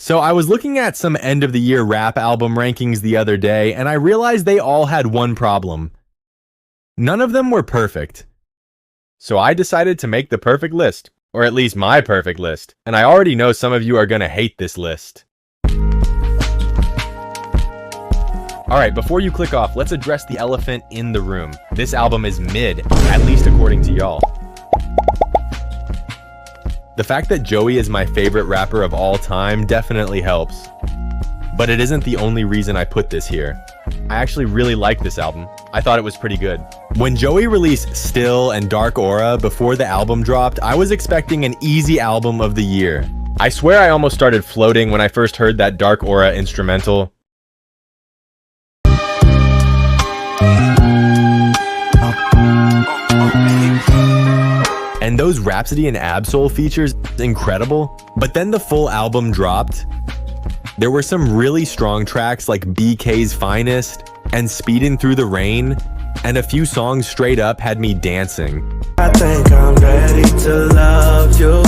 So I was looking at some end of the year rap album rankings the other day, and I realized they all had one problem. None of them were perfect. So I decided to make the perfect list, or at least my perfect list, and I already know some of you are gonna hate this list. Alright, before you click off, let's address the elephant in the room. This album is mid, at least according to y'all. The fact that Joey is my favorite rapper of all time definitely helps. But it isn't the only reason I put this here. I actually really like this album. I thought it was pretty good. When Joey released Still and Dark Aura before the album dropped, I was expecting an easy album of the year. I swear I almost started floating when I first heard that Dark Aura instrumental. And those Rhapsody and Absol features, incredible. But then the full album dropped. There were some really strong tracks like BK's Finest and Speedin' Through the Rain, and a few songs straight up had me dancing. I think I'm ready to love you,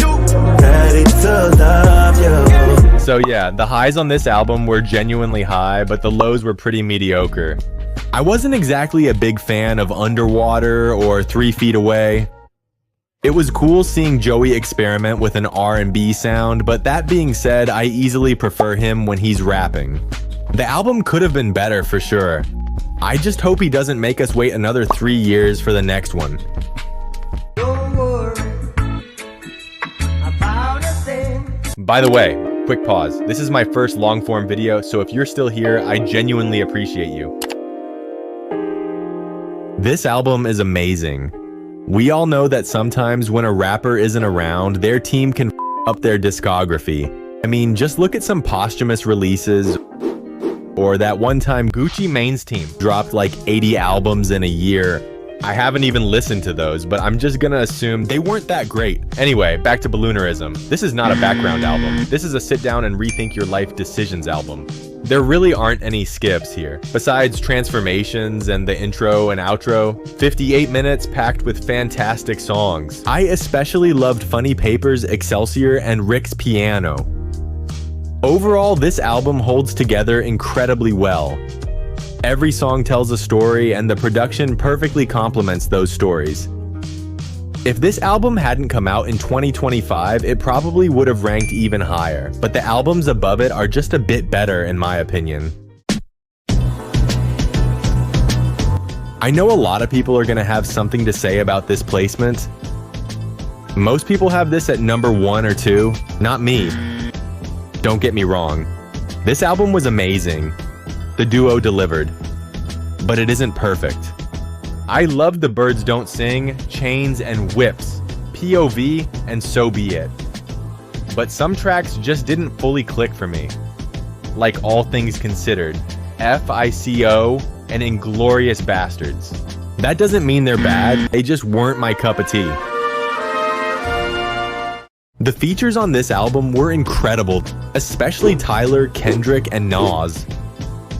ready to love you. So yeah, the highs on this album were genuinely high, but the lows were pretty mediocre. I wasn't exactly a big fan of Underwater or 3 Feet Away. It was cool seeing Joey experiment with an R&B sound, but that being said, I easily prefer him when he's rapping. The album could have been better for sure. I just hope he doesn't make us wait another 3 years for the next one. Don't worry about a thing. By the way, quick pause. This is my first long-form video, so if you're still here, I genuinely appreciate you. This album is amazing. We all know that sometimes when a rapper isn't around, their team can up their discography. I mean, just look at some posthumous releases, or that one time Gucci Mane's team dropped like 80 albums in a year. I haven't even listened to those, but I'm just gonna assume they weren't that great. Anyway, back to Balloonerism. This is not a background album. This is a sit down and rethink your life decisions album. There really aren't any skips here. Besides transformations and the intro and outro, 58 minutes packed with fantastic songs. I especially loved Funny Paper's Excelsior and Rick's Piano. Overall, this album holds together incredibly well. Every song tells a story, and the production perfectly complements those stories. If this album hadn't come out in 2025, it probably would have ranked even higher, but the albums above it are just a bit better in my opinion. I know a lot of people are gonna have something to say about this placement. Most people have this at number 1 or 2, not me. Don't get me wrong. This album was amazing. The duo delivered, but it isn't perfect. I loved the Birds Don't Sing, Chains, and Whips, POV, and So Be It. But some tracks just didn't fully click for me. Like All Things Considered, FICO, and Inglorious Bastards. That doesn't mean they're bad, they just weren't my cup of tea. The features on this album were incredible, especially Tyler, Kendrick, and Nas.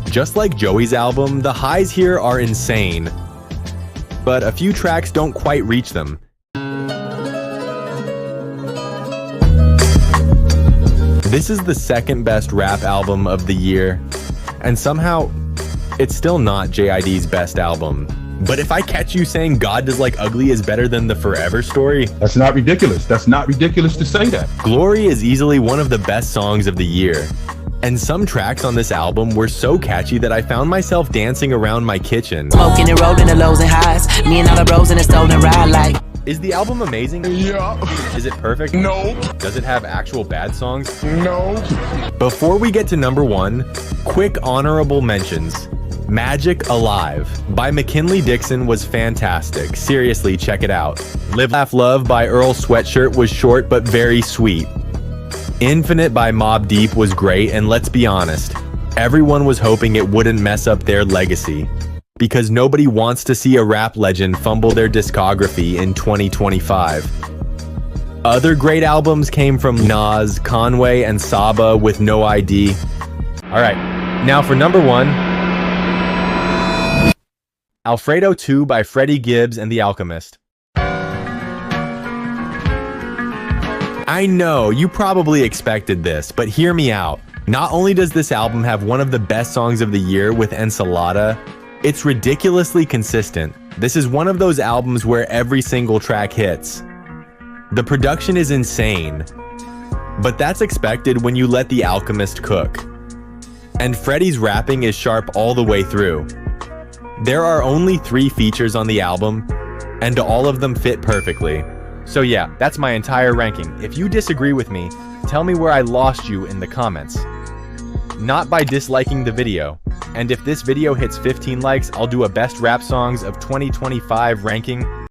Just like Joey's album, the highs here are insane, but a few tracks don't quite reach them. This is the second best rap album of the year, and somehow, it's still not JID's best album. But if I catch you saying God Does Like Ugly is better than the Forever Story... That's not ridiculous. That's not ridiculous to say that. Glory is easily one of the best songs of the year. And some tracks on this album were so catchy that I found myself dancing around my kitchen. Smoking and rolling the lows and highs. Me and all the bros in a stolen ride like. Is the album amazing? Yeah. Is it perfect? No. Does it have actual bad songs? No. Before we get to number 1, quick honorable mentions. Magic Alive by McKinley Dixon was fantastic. Seriously, check it out. Live Laugh Love by Earl Sweatshirt was short but very sweet. Infinite by Mobb Deep was great, and let's be honest, everyone was hoping it wouldn't mess up their legacy, because nobody wants to see a rap legend fumble their discography in 2025. Other great albums came from Nas, Conway, and Saba with No ID. Alright, now for number 1, Alfredo 2 by Freddie Gibbs and The Alchemist. I know, you probably expected this, but hear me out. Not only does this album have one of the best songs of the year with Ensalada, it's ridiculously consistent. This is one of those albums where every single track hits. The production is insane, but that's expected when you let The Alchemist cook. And Freddie's rapping is sharp all the way through. There are only 3 features on the album, and all of them fit perfectly. So yeah, that's my entire ranking. If you disagree with me, tell me where I lost you in the comments. Not by disliking the video. And if this video hits 15 likes, I'll do a best rap songs of 2025 ranking